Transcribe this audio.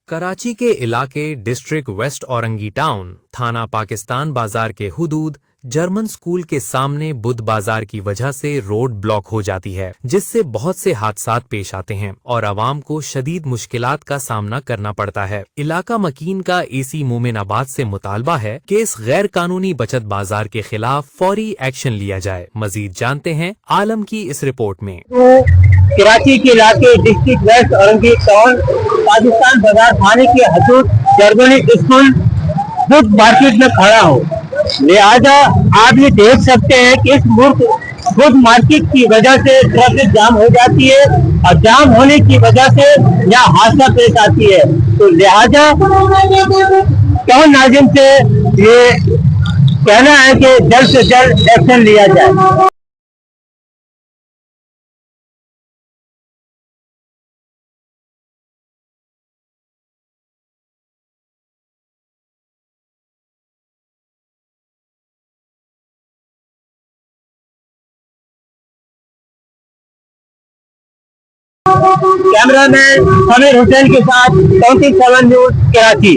कराची के इलाके district west Orangi town थाना पाकिस्तान बाजार के हुदूद जर्मन स्कूल के सामने बुध बाजार की वजह से रोड ब्लॉक हो जाती है, जिससे बहुत से हादसात पेश आते हैं और आवाम को शदीद मुश्किलात का सामना करना पड़ता है। इलाका मकीन का एसी मोमिनाबाद से मुतालबा है कि इस गैर कानूनी बचत बाजार के खिलाफ फौरी एक्शन लिया जाए। मजीद जानते हैं आलम की इस रिपोर्ट में। कराची के इलाके district west Orangi town Pakistan Bazaar थाने के हदूद जर्मनी स्कूल बुध मार्केट में खड़ा हूँ। लिहाजा आप ये देख सकते हैं कि इस बुध मार्केट की वजह से ट्रैफिक जाम हो जाती है और जाम होने की वजह से यहाँ हादसा पेश आती है। तो लिहाजा टाउन नाज़िम से ये कहना है कि जल्द से जल्द एक्शन लिया जाए। कैमरामैन समीर हुसैन के साथ 27 न्यूज कराची।